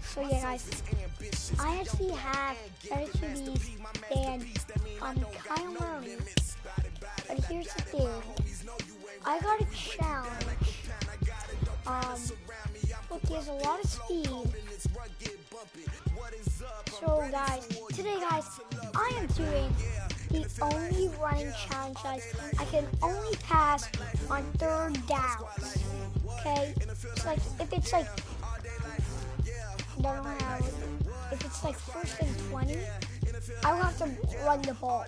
So yeah, guys, I actually have better QBs than Kyle Murray. But here's the thing, I got a challenge. Look, he has a lot of speed. So guys, today guys, I am doing the only running challenge, guys. I can only pass on 3rd downs. Okay? It's like if it's like if it's like 1st and 20, I will have to run the ball.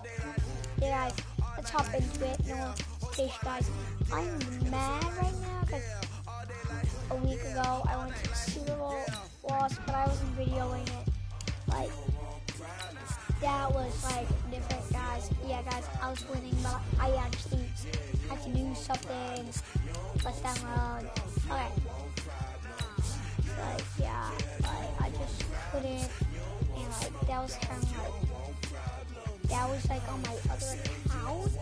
Yeah, guys, let's hop into it. No station, guys. I'm mad right now because a week ago I went to the Super Bowl, lost, but I wasn't videoing it. Like, that was like different, guys. Yeah, guys, I was winning, but I actually had to do something. Let's download. Okay. Like, yeah, like, I just couldn't, and like, that was kind of like, that was like on my other account.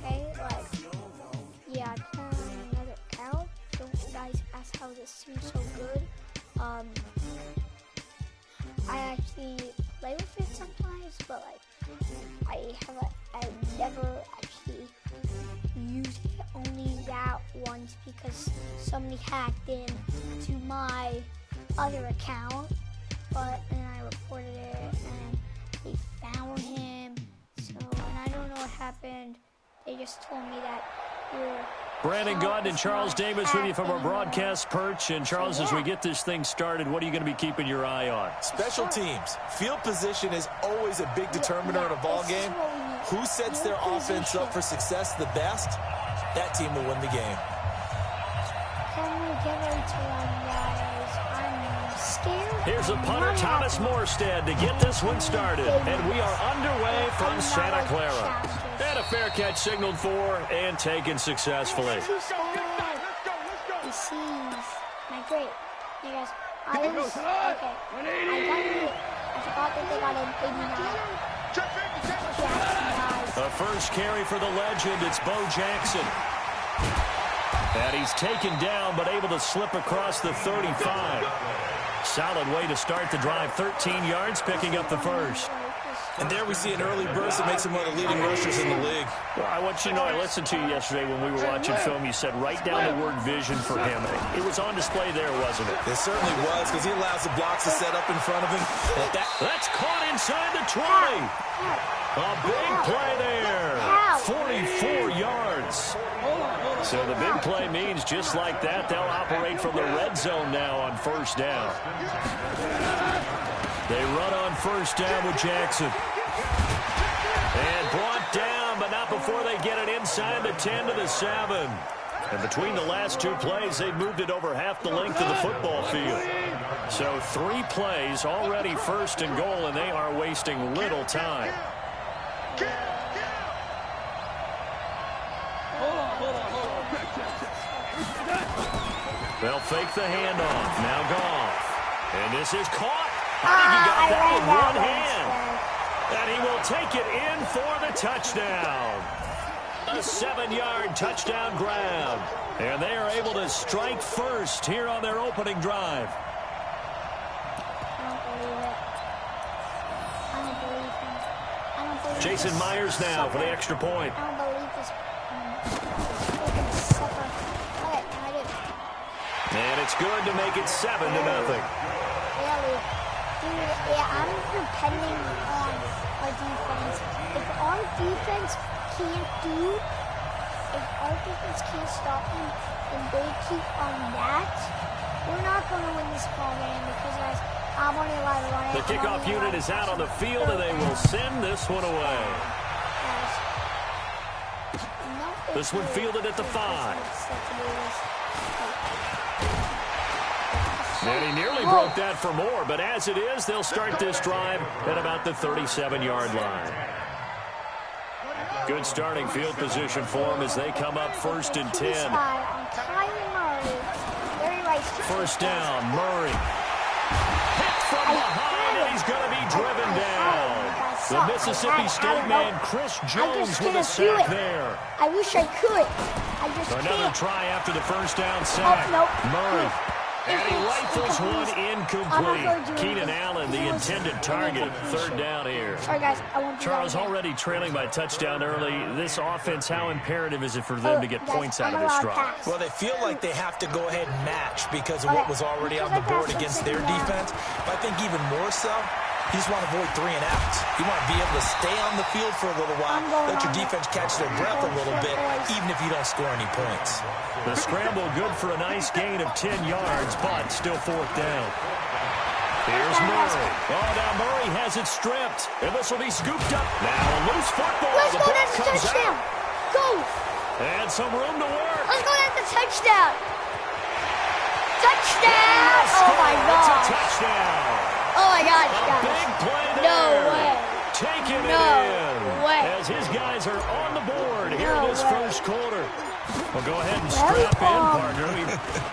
Okay, like, yeah, I turned on another account. Don't you guys ask how this seems so good. I actually play with it sometimes, but like, I never actually used it, only that once because somebody hacked in to my other account, but then I reported it and they found him. So, and I don't know what happened. They just told me that Brandon Gaudin and Charles Davis with you from our broadcast perch. And Charles, as we get this thing started, what are you going to be keeping your eye on? Special teams. Field position is always a big determiner in a ball game. Who sets their offense up for success the best, that team will win the game. Can we get ready to run, guys? I'm scared. Here's a punter, Thomas Morstead, to get this one started. And we are underway from Santa Clara. And a fair catch signaled for and taken successfully. He sees my grade. Hey guys, I was okay. I forgot that they got an 89. The first carry for the legend, it's Bo Jackson. And he's taken down, but able to slip across the 35. Solid way to start the drive, 13 yards, picking up the first. And there we see an early burst that makes him one of the leading rushers in the league. Well, I want you to know, I listened to you yesterday when we were watching film. You said write down the word vision for him. It was on display there, wasn't it? It certainly was, because he allows the blocks to set up in front of him. That's caught inside the 20. A big play there. 44 yards. So the big play means just like that, they'll operate from the red zone now on 1st down. They run on 1st down with Jackson. And brought down, but not before they get it inside the 10 to the 7. And between the last 2 plays, they've moved it over half the length of the football field. So 3 plays, already 1st and goal, and they are wasting little time. They'll fake the handoff. Now Goff. And this is caught. I think he got that with one hand. And he will take it in for the touchdown. A 7-yard touchdown grab. And they are able to strike first here on their opening drive. I don't believe him. I don't believe Jason Myers now for the extra point. I don't believe this. And it's good to make it 7-0. Really? Dude, yeah, I'm depending on our defense. If our defense can't stop them and they keep on that, we're not going to win this ball game because, guys, I'm only allowed to run it. The kickoff unit is out on the field, and they will send this one away. This one fielded at the 5. And he nearly broke that for more, but as it is, they'll start this drive at about the 37-yard line. Good starting field position for them as they come up 1st and 10. 1st down, Murray. Hit from behind, and he's going to be driven down. The Mississippi State man, Chris Jones, with a sack there. I wish I could. Another try after the 1st down sack. Oh, nope. Murray. And he lights Rifles one incomplete. Keenan Allen, the intended target. Third down here. Sorry, guys. I won't do Charles, that again. already trailing by touchdown early. This offense, how imperative is it for them to get Guys, points out I'm of this allowed drive? pass. Well, they feel like they have to go ahead and match because of what was already on the board against their defense. But I think even more so, you just want to avoid 3 and outs. You want to be able to stay on the field for a little while, let your defense catch their breath a little bit, even if you don't score any points. The scramble good for a nice gain of 10 yards, but still fourth down. Here's Murray. Oh, now Murray has it stripped, and this will be scooped up. Now a loose football. Let's the go, ball that's a comes touchdown. out. Go. And some room to work. Let's go, that's a touchdown. Touchdown. Oh, my It's a gosh. touchdown. Oh, my gosh, A guys. big play there. No way. Taking it No in. way. As his guys are on the board here No in this way. first quarter. Well, go ahead and Well, strap in, partner.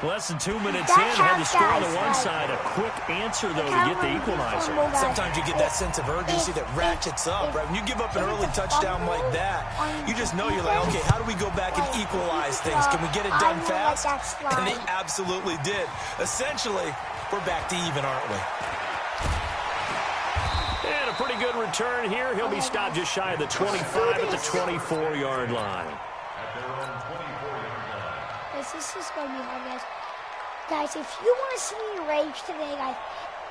Less than 2 minutes in, That had the score on the half, one guys, side. A quick answer, though, to get the equalizer. Sometimes you get that sense of urgency that ratchets up, right? When you give up an early touchdown like that, you just know you're like, okay, how do we go back and equalize things? Can we get it done fast? And they absolutely did. Essentially, we're back to even, aren't we? And a pretty good return here. He'll be stopped just shy of the 25 at the 24-yard line. This is going to be hard, guys. Guys, if you want to see me rage today, guys,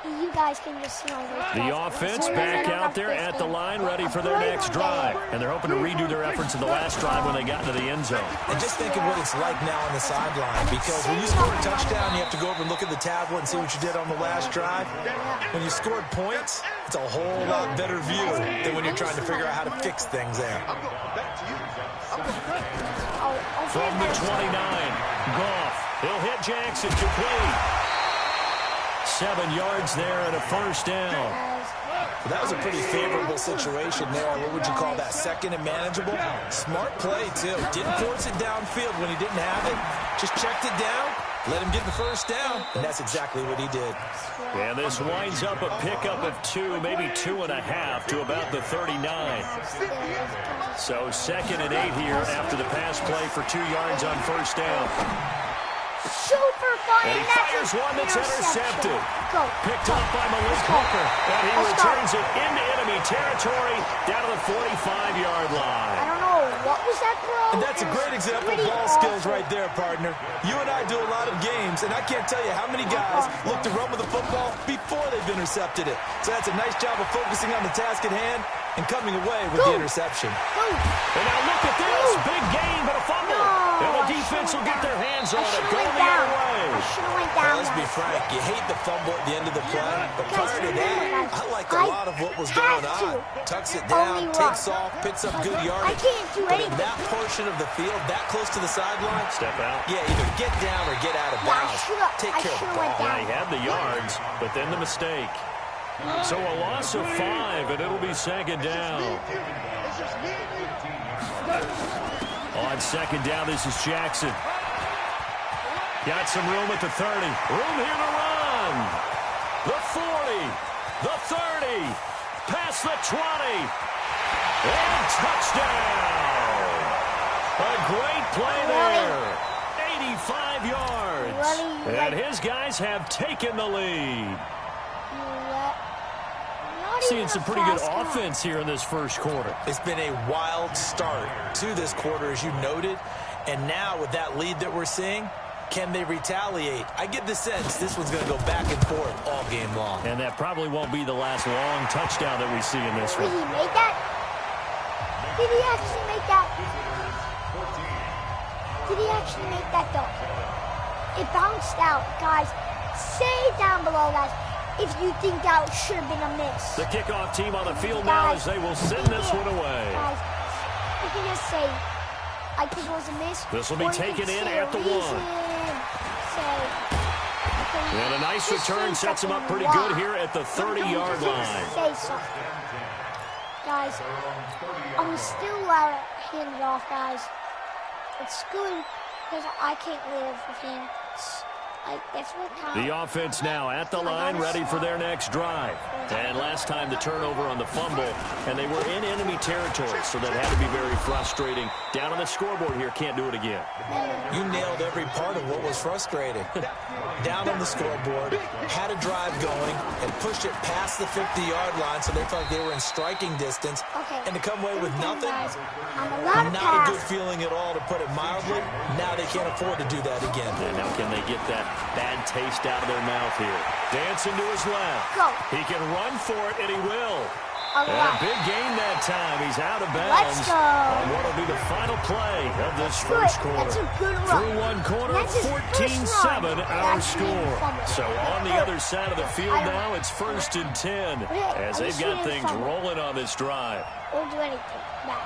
you guys can just see my rage. The offense back out there at the line, ready for their next drive. And they're hoping to redo their efforts in the last drive when they got into the end zone. And just think of what it's like now on the sideline, because when you score a touchdown, you have to go over and look at the tablet and see what you did on the last drive. When you scored points, it's a whole lot better view than when you're trying to figure out how to fix things there. From the 29, Goff. He'll hit Jackson, complete. 7 yards there and a first down. Well, that was a pretty favorable situation there. What would you call that? Second and manageable? Smart play, too. Didn't force it downfield when he didn't have it. Just checked it down, let him get the first down, and that's exactly what he did. And this winds up a pickup of 2, maybe 2.5 to about the 39. So 2nd and 8 here after the pass play for 2 yards on first down. Super fun. And he fires one that's intercepted. Go. Picked up by Malik Hooker. And he returns it into enemy territory down to the 45-yard I line. don't know. What was that, bro? And that's a great example of ball skills right there, partner. You and I do a lot of games, and I can't tell you how many guys look to run with the football before they've intercepted it. So that's a nice job of focusing on the task at hand and coming away with the interception. Go. And now look at this. Big gain, but a fumble. No, and the defense will get their hands on it. should've Going went the down. other way. I should have went Well, down. let's be guys. frank. You hate the fumble at the end of the play, but Guys, prior to remember, that, guys, I liked a lot of what was I going have on. to Tucks it only down, run. takes off, picks up good I yardage. can't do But in anything. that portion of the field, that close to the sideline, Step out. yeah, either get down or get out of Yeah, I bounds. should've- Take I care of the should've went ball. Yeah, he had the yards, but then the mistake. So a loss of 5, and it'll be 2nd down. On 2nd down, this is Jackson. Got some room at the 30. Room here to run. The 40. The 30. Past the 20. And touchdown. A great play there. 85 yards. And his guys have taken the lead. Seeing some pretty good offense here in this first quarter. It's been a wild start to this quarter, as you noted. And now with that lead that we're seeing, can they retaliate? I get the sense this one's going to go back and forth all game long. And that probably won't be the last long touchdown that we see in this Did one. he make that? Did he actually make that? Did he actually make that, though? It bounced out. Guys, say down below, guys, if you think that should have been a miss. The kickoff team on the field now as they will send this one away. Guys, you can just say, I think it was a miss. This will be or you taken can in say at the 1. And a nice return sets him up pretty good here at the 30-yard line. Say something. Guys, I'm still allowed to hand it off, guys. It's good because I can't live with him. The offense now at the line, ready for their next drive. And last time the turnover on the fumble, and they were in enemy territory, so that had to be very frustrating. Down on the scoreboard here, can't do it again. You nailed every part of what was frustrating. Down on the scoreboard, had a drive going, and pushed it past the 50-yard line, so they felt like they were in striking distance. And to come away with nothing, not a good feeling at all, to put it mildly. Now they can't afford to do that again. And now can they get that bad taste out of their mouth here? Dancing to his left. Go. He can run for it, and he will. And a big gain that time. He's out of bounds. Let's go. On what will be the final play of this first quarter. That's a good run. Through one quarter, 14-7 our score. So on the other side of the field now, it's 1st and 10 as they've got things rolling on this drive. Won't do anything. Bad.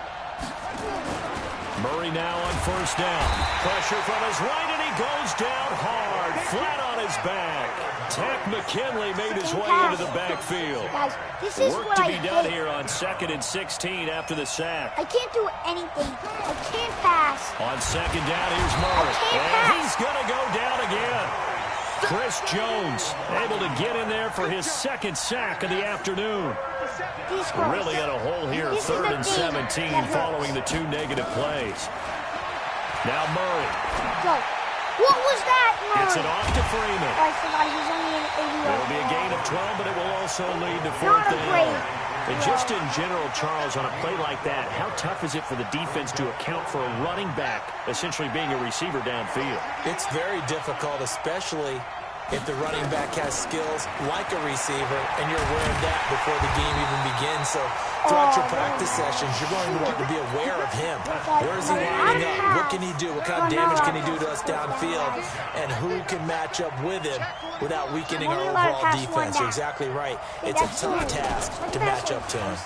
Murray now on 1st down. Pressure from his right, and he goes down hard, flat on his back. Tech McKinley made his way into the backfield. Guys, this is Work what to I be done hate. here on 2nd and 16 after the sack. I can't do anything. I can't pass. On 2nd down, here's Murray. And he's going to go down again. Chris Jones able to get in there for his 2nd sack of the afternoon. Really in a hole here, 3rd and 17 following the 2 negative plays. Now Murray. Go. What was that, Murray? Gets it off to Freeman. Oh, I forgot he's only an 80-yard. It'll be a gain of 12, but it will also lead to 4th down. And just in general, Charles, on a play like that, how tough is it for the defense to account for a running back essentially being a receiver downfield? It's very difficult, especially if the running back has skills like a receiver, and you're aware of that before the game even begins. So throughout your practice sessions, you're going to want to be aware of him. Where is he lining up? What can he do? What kind of damage can he do to us downfield? And who can match up with him without weakening our overall defense? You're exactly right. It's a tough task to match up to him.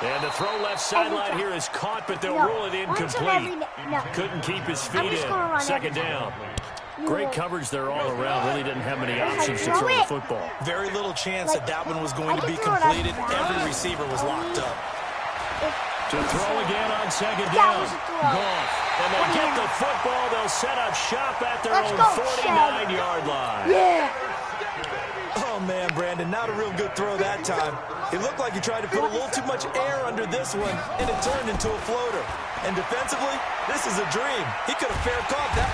And the throw left sideline here is caught, but they'll rule it incomplete. Couldn't keep his feet in. 2nd down. Great coverage there all around. Really didn't have many options to throw the football. Very little chance that that one was going to be completed. Every receiver was locked up. To throw again on 2nd down. Gone. And they get the football. They'll set up shop at their own 49-yard line. Yeah. Oh, man, Brandon, not a real good throw that time. It looked like he tried to put a little too much air under this one, and it turned into a floater. And defensively, this is a dream. He could have fair caught that.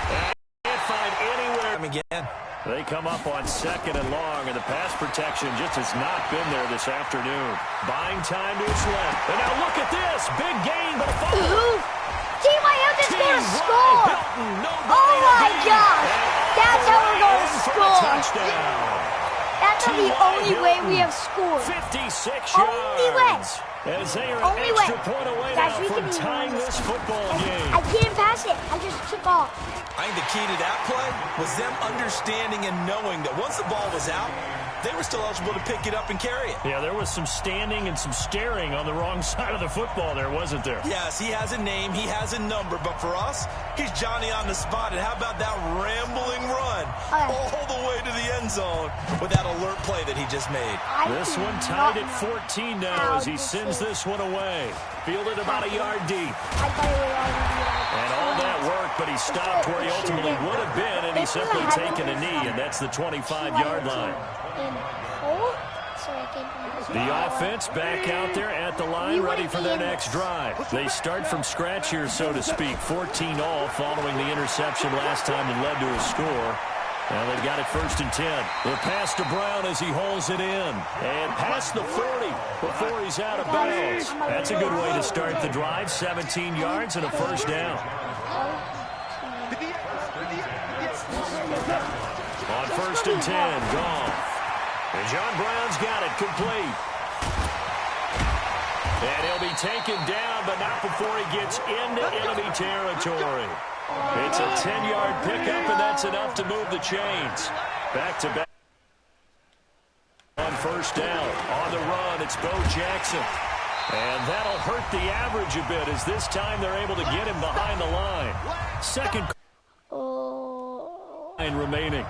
Can't find anywhere. Again. They come up on 2nd and long, and the pass protection just has not been there this afternoon. Buying time to his left. And now look at this. Big gain, but a fumble. T.Y. Hilton's going to score. Oh, my gosh. That's how we're going to score. Touchdown. That's the only way we have scored. 56 Only way. yards. As they are an extra point away now from tying this football game. I can't pass it. I just took off. I think the key to that play was them understanding and knowing that once the ball was out, they were still eligible to pick it up and carry it. Yeah, there was some standing and some staring on the wrong side of the football there, wasn't there? Yes, he has a name, he has a number, but for us, he's Johnny on the spot. And how about that rambling run all the way to the end zone with that alert play that he just made? This one tied at 14 now as he sends this one away. Fielded about a yard deep. I thought it would already be like and all that work, but he stopped where he ultimately would have been, and he's simply taken a knee, and that's the 25-yard line. The offense back out there at the line, ready for their next drive. They start from scratch here, so to speak. 14 all following the interception last time that led to a score. Now they've got it 1st and 10. The pass to Brown as he hauls it in. And past the 40 before he's out of bounds. That's a good way to start the drive. 17 yards and a 1st down. On 1st and 10, gone. And John Brown's got it complete. And he'll be taken down, but not before he gets into enemy territory. It's a 10-yard pickup, and that's enough to move the chains. Back-to-back on 1st down. On the run, it's Bo Jackson. And that'll hurt the average a bit as this time they're able to get him behind the line. 2nd line remaining.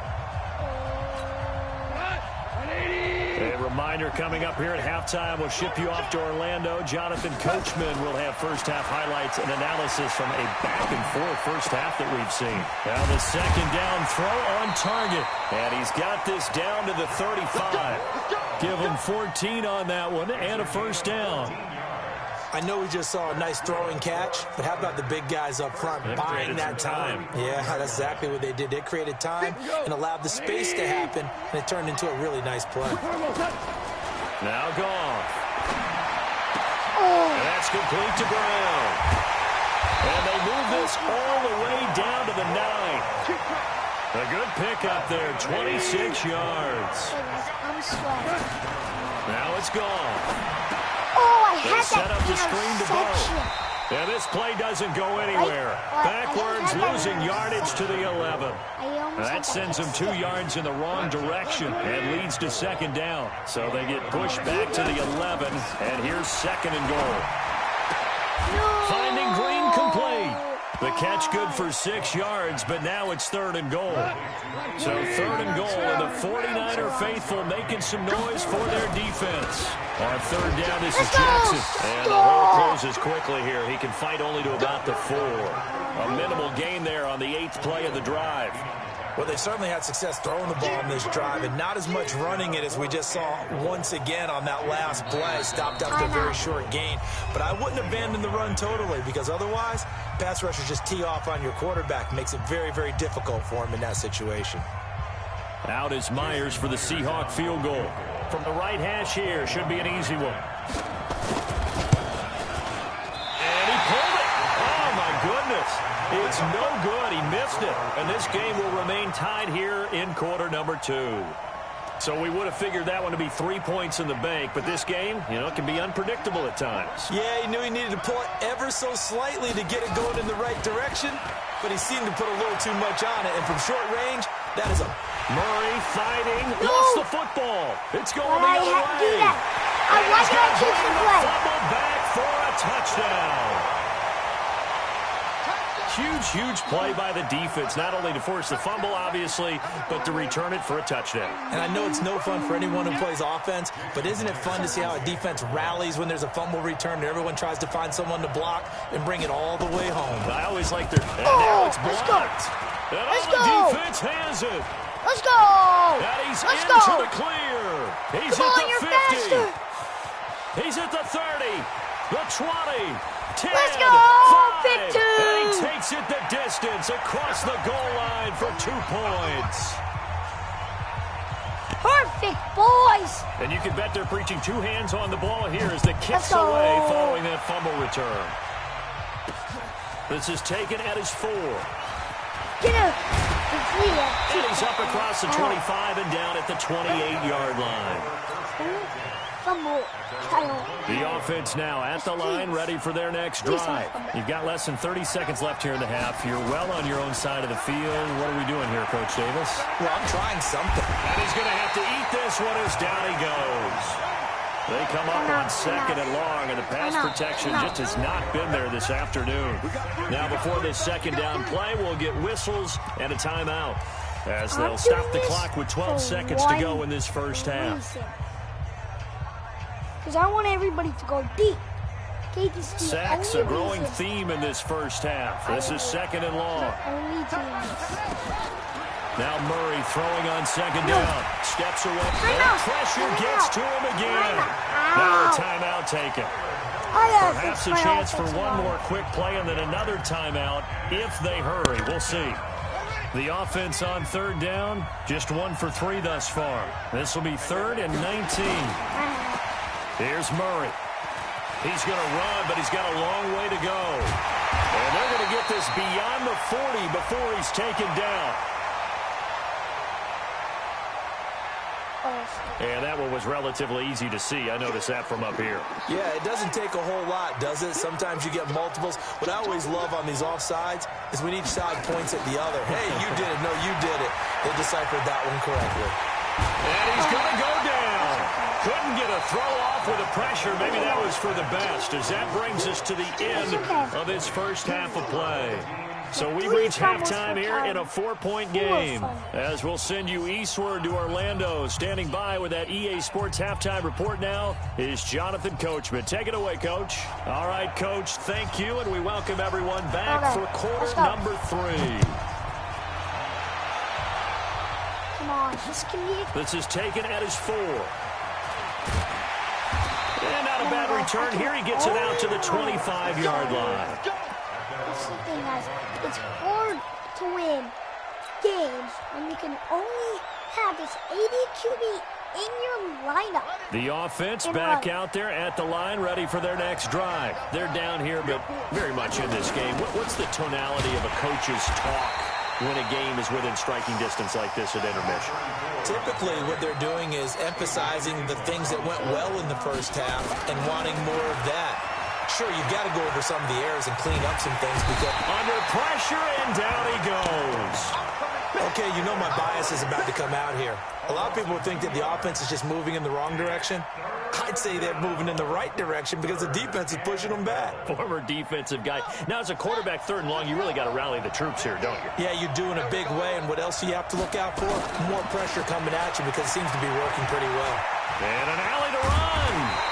A reminder coming up here at halftime. We'll ship you off to Orlando. Jonathan Coachman will have first-half highlights and analysis from a back-and-forth first half that we've seen. Now the second down throw on target. And he's got this down to the 35. Give him 14 on that one and a first down. I know we just saw a nice throwing catch, but how about the big guys up front buying that time? Yeah, that's exactly what they did. They created time and allowed the space to happen, and it turned into a really nice play. Now Goff. And that's complete to Brown. And they move this all the way down to the 9. A good pickup there, 26 yards. I'm sweating. Now it's Goff. Oh, I They had set up that the screen to Bo. And this play doesn't go anywhere. Backwards, losing yardage to the 11. That sends them 2 yards in the wrong direction and leads to second down. So they get pushed back to the 11, and here's second and goal. Finding Green complete. The catch good for 6 yards, but now it's third and goal. So third and goal, and the 49er faithful making some noise for their defense. On third down, this is Jackson. And the hole closes quickly here. He can fight only to about the 4. A minimal gain there on the 8th play of the drive. Well, they certainly had success throwing the ball in this drive, and not as much running it as we just saw once again on that last play. Stopped after a very short gain. But I wouldn't abandon the run totally, because otherwise, pass rushers just tee off on your quarterback. Makes it very, very difficult for him in that situation. Out is Myers for the Seahawk field goal. From the right hash here, should be an easy one. And he pulled it. Oh, my goodness. It's no good. He missed it. And this game will remain tied here in quarter number 2. So we would have figured that one to be 3 points in the bank. But this game, it can be unpredictable at times. Yeah, he knew he needed to pull it ever so slightly to get it going in the right direction. But he seemed to put a little too much on it. And from short range, that is a... Murray fighting. Lost the football. It's going the other way. Why did I choose the play? Fumble back for a touchdown. Huge play by the defense, not only to force the fumble, obviously, but to return it for a touchdown. And I know it's no fun for anyone who plays offense, but isn't it fun to see how a defense rallies when there's a fumble return and everyone tries to find someone to block and bring it all the way home? I always like their... And now it's blocked. And the defense has it. Let's go. And he's into the clear. He's at the 50. Faster. He's at the 30. The 20. 10, Let's go! 5, 52! And he takes it the distance across the goal line for 2 points. Perfect, boys! And you can bet they're preaching 2 hands on the ball here as the kicks away following that fumble return. This is taken at his 4. Get him! And he's up across the 25 and down at the 28-yard line. The offense now at the line, ready for their next drive. You've got less than 30 seconds left here in the half. You're well on your own side of the field. What are we doing here, Coach Davis? Well, I'm trying something. And he's going to have to eat this one as down he goes. They come up on second and long, and the pass protection just has not been there this afternoon. Now, before this second down play, we'll get whistles and a timeout as they'll stop the clock with 12 seconds to go in this first half. Because I want everybody to go deep. Sacks a growing theme in this first half. This is second and long. Now Murray throwing on second down. Steps away. Pressure gets to him again. Now a timeout taken. Perhaps a chance for one more quick play and then another timeout if they hurry. We'll see. The offense on third down, just 1 for 3 thus far. This will be 3rd and 19. Here's Murray. He's going to run, but he's got a long way to go. And they're going to get this beyond the 40 before he's taken down. And that one was relatively easy to see. I noticed that from up here. Yeah, it doesn't take a whole lot, does it? Sometimes you get multiples. What I always love on these offsides is when each side points at the other. Hey, you did it. No, you did it. They deciphered that one correctly. And he's going to go down. Couldn't get a throw off with the pressure. Maybe that was for the best, as that brings us to the end of this first half of play. So we reach halftime here in a 4-point game. As we'll send you eastward to Orlando. Standing by with that EA Sports halftime report now is Jonathan Coachman. Take it away, Coach. All right, Coach, thank you, and we welcome everyone back for quarter number 3. Come on, this can be... This is taken at his 4. And not a bad return here. He gets it out to the 25-yard line. That's the thing, guys. It's hard to win games when you can only have this 80 QB in your lineup. The offense back out there at the line, ready for their next drive. They're down here, but very much in this game. What's the tonality of a coach's talk when a game is within striking distance like this at intermission? Typically, what they're doing is emphasizing the things that went well in the first half and wanting more of that. Sure, you've got to go over some of the errors and clean up some things because... Under pressure, and down he goes. Okay, you know my bias is about to come out here. A lot of people think that the offense is just moving in the wrong direction. I'd say they're moving in the right direction because the defense is pushing them back. Former defensive guy. Now, as a quarterback, 3rd and long, you really got to rally the troops here, don't you? Yeah, you do in a big way, and what else do you have to look out for? More pressure coming at you because it seems to be working pretty well. And an alley to run.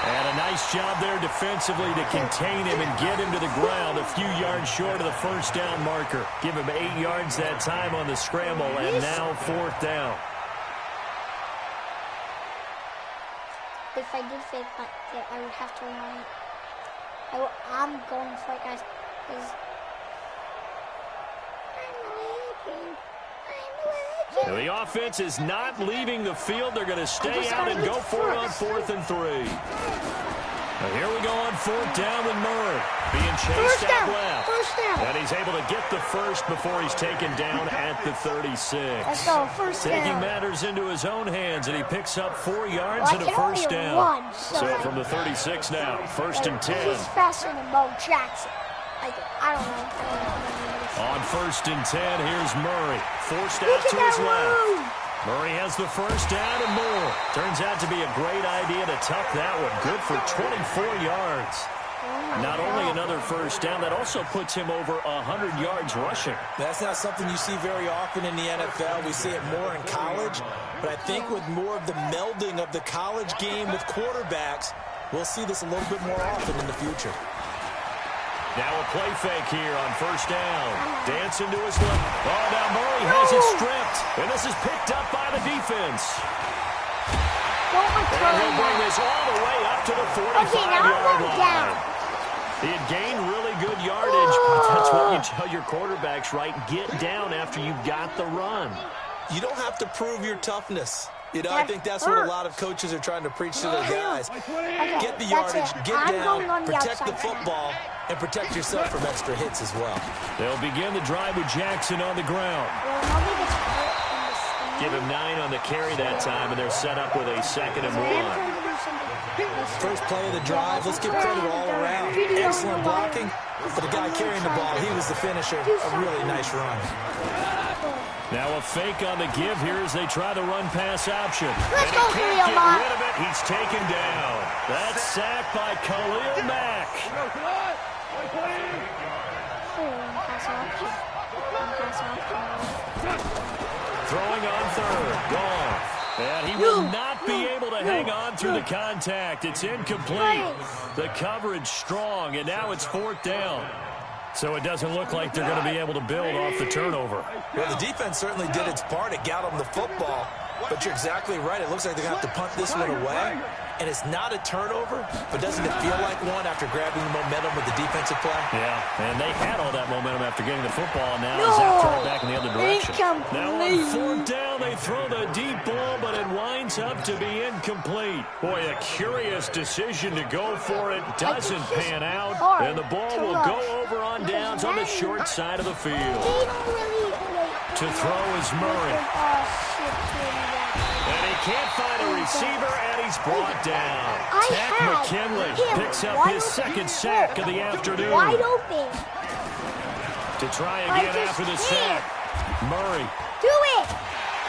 And a nice job there defensively to contain him and get him to the ground a few yards short of the first down marker. Give him 8 yards that time on the scramble, and now 4th down. If I did fake it, I would have to run it. I'm going for it, guys. Now the offense is not leaving the field. They're going to stay out and go for it on 4th and 3. Now here we go on 4th down with Murray. Being chased out left. First down. And he's able to get the first before he's taken down at the 36. Let's go, first down. Taking matters into his own hands, and he picks up 4 yards and a first down. So from the 36 now, 1st and 10. He's faster than Bo Jackson. I don't know. On 1st and 10, here's Murray. Forced out to his left. Murray has the first down and more. Turns out to be a great idea to tuck that one. Good for 24 yards. Not only another first down, that also puts him over 100 yards rushing. That's not something you see very often in the NFL. We see it more in college. But I think with more of the melding of the college game with quarterbacks, we'll see this a little bit more often in the future. Now a play fake here on first down. Dancing to his left. Oh, now Murray has it stripped. And this is picked up by the defense. And he'll bring this all the way up to the 45-yard line. He had gained really good yardage, but that's what you tell your quarterbacks, right? Get down after you've got the run. You don't have to prove your toughness. You know, I think that's what a lot of coaches are trying to preach to their guys. Get the yardage, get down, protect the football, and protect yourself from extra hits as well. They'll begin the drive with Jackson on the ground. Give him 9 on the carry that time, and they're set up with a 2nd and 1. First play of the drive, let's give credit all around. Excellent blocking, but the guy carrying the ball, he was the finisher. A really nice run. Now a fake on the give here as they try the run-pass option. Let's go, Khalil Mack. Get rid of it. He's taken down. That's sacked by Khalil Mack. Throwing on 3rd. Gone. And he will not be able to hang on through the contact. It's incomplete. The coverage strong, and now it's 4th down. So it doesn't look like they're going to be able to build off the turnover. Well, the defense certainly did its part. It got them the football. But you're exactly right. It looks like they're going to have to punt this one away. And it's not a turnover, but doesn't it feel like one after grabbing the momentum with the defensive play? Yeah, and they had all that momentum after getting the football. Now Zach throw it back in the other direction. Now on 4th down, they throw the deep ball, but it winds up to be incomplete. Boy, a curious decision to go for it. Doesn't pan out, and the ball will go over on downs on the short side of the field. To throw is Murray. And he can't find a receiver, and he's brought down. Takk McKinley picks up his 2nd sack of the afternoon. Wide open. To try again after the sack. Murray. Do it.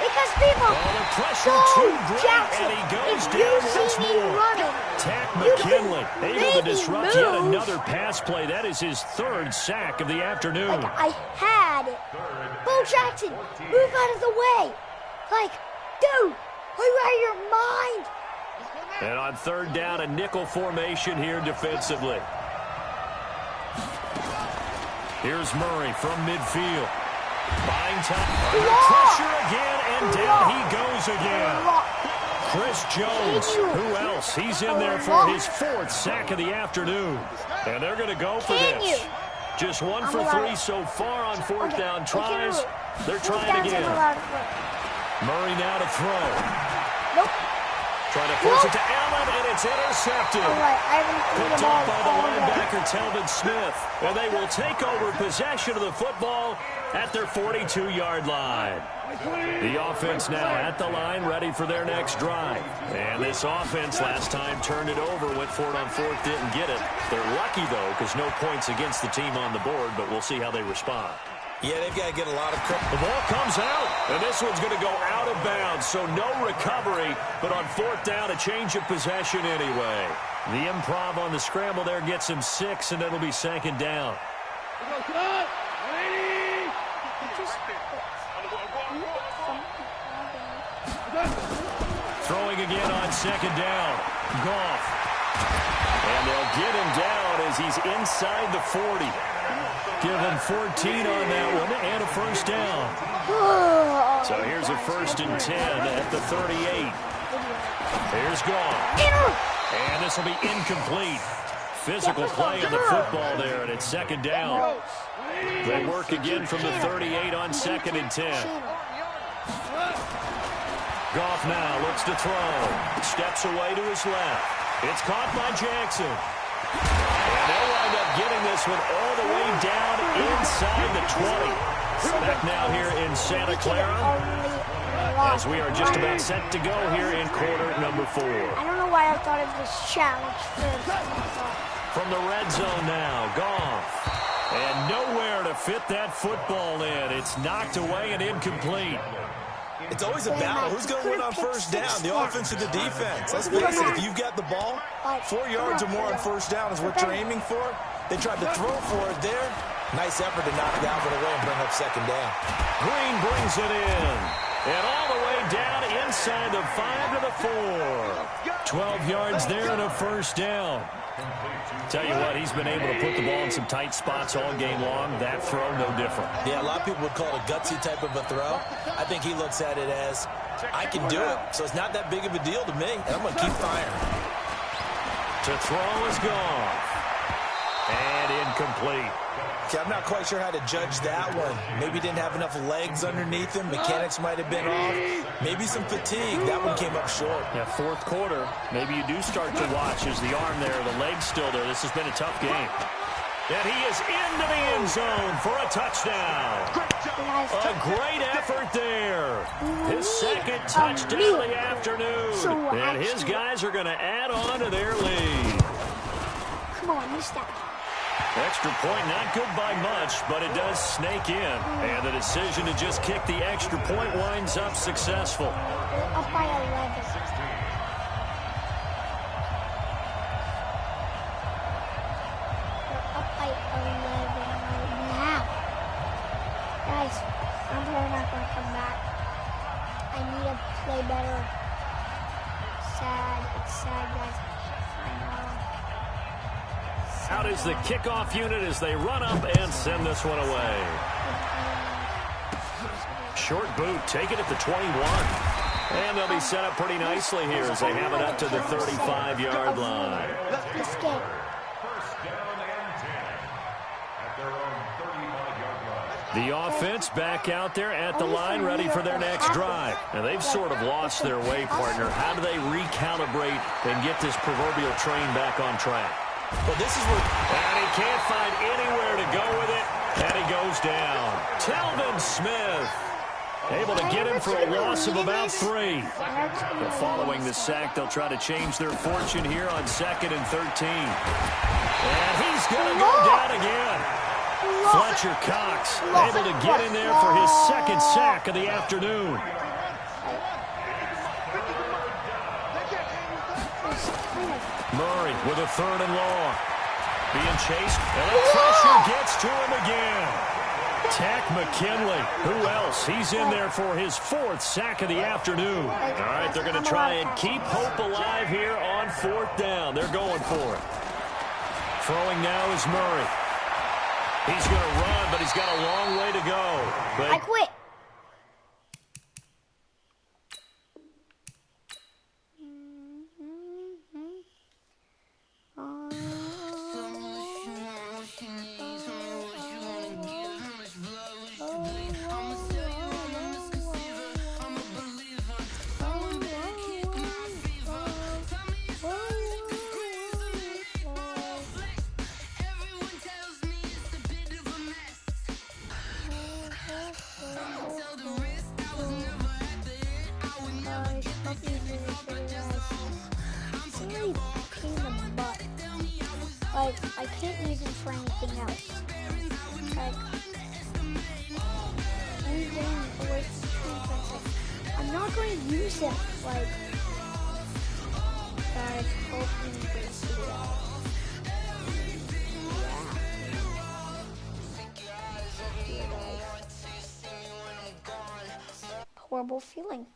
Because people. Oh, the pressure too great, and he goes down once more. Takk McKinley able to disrupt yet another pass play. That is his 3rd sack of the afternoon. I have got it. Bo Jackson, move out of the way. Like, dude, are you out of your mind? And on third down, a nickel formation here defensively. Here's Murray from midfield. Buying time. Under pressure again, and down he goes again. Chris Jones, who else? He's in there for his 4th sack of the afternoon. And they're going to go for this. Just 1 for 3 so far on 4th down tries. They're trying again. Murray now to throw. Nope. Trying to force it to Allen, and it's intercepted. Picked up by the linebacker, Telvin Smith. And they will take over possession of the football at their 42-yard line. The offense now at the line, ready for their next drive. And this offense last time turned it over, went for it on 4th, didn't get it. They're lucky, though, because no points against the team on the board, but we'll see how they respond. Yeah, they've got to get a lot of credit. The ball comes out, and this one's going to go out of bounds, so no recovery, but on 4th down, a change of possession anyway. The improv on the scramble there gets him 6, and it'll be 2nd down. Throwing again on 2nd down. Goff. And they'll get him down as he's inside the 40. Give him 14 on that one and a 1st down. So here's a 1st and 10 at the 38. Here's Goff. And this will be incomplete. Physical play of the football there, and it's 2nd down. They work again from the 38 on 2nd and 10. Goff now looks to throw. Steps away to his left. It's caught by Jackson. And they'll wind up getting this one all the way down inside the 20. Back now here in Santa Clara as we are just about set to go here in quarter number 4. I don't know why I thought of this challenge first. From the red zone now, Goff. And nowhere to fit that football in. It's knocked away and incomplete. It's always a battle. Who's going to win on 1st down, the offense or the defense? Let's face it, if you've got the ball, 4 yards or more on 1st down is what you're aiming for. They tried to throw for it there. Nice effort to knock that one away and bring up 2nd down. Green brings it in. And all the way down inside the 5 to the 4. 12 yards there and a 1st down. Tell you what, he's been able to put the ball in some tight spots all game long. That throw, no different. Yeah, a lot of people would call it a gutsy type of a throw. I think he looks at it as, I can do it, so it's not that big of a deal to me, and I'm going to keep firing. To throw is gone. And incomplete. Okay, I'm not quite sure how to judge that one. Maybe didn't have enough legs underneath him. Mechanics might have been off. Maybe some fatigue. That one came up short. Yeah, 4th quarter. Maybe you do start to watch as the arm there, the leg's still there. This has been a tough game. And he is into the end zone for a touchdown. A great effort there. His 2nd touchdown of the afternoon. And his guys are going to add on to their lead. Come on, you stop. Extra point, not good by much, but it does snake in. And the decision to just kick the extra point winds up successful. They're up by 11. They're up by 11 right now. Guys, I'm probably not going to come back. I need to play better. Sad. It's sad, guys. I know. Out is the kickoff unit as they run up and send this one away. Short boot, take it at the 21. And they'll be set up pretty nicely here as they have it up to the 35-yard line. Let's go. The offense back out there at the line, ready for their next drive. Now, they've sort of lost their way, partner. How do they recalibrate and get this proverbial train back on track? Well, this is where... And he can't find anywhere to go with it, and he goes down. Telvin Smith able to get him for a loss of about 3. But following the sack, they'll try to change their fortune here on 2nd and 13. And he's going to go down again. Fletcher Cox able to get in there for his 2nd sack of the afternoon. Murray with a 3rd and long. Being chased, and the pressure gets to him again. Takk McKinley. Who else? He's in there for his 4th sack of the afternoon. All right, they're going to try and keep hope alive here on 4th down. They're going for it. Throwing now is Murray. He's going to run, but he's got a long way to go. But I quit. Like, I can't use him for anything else. Like, I'm not going to use him. Like, guys, hope you enjoyed this video. Yeah. Horrible feeling.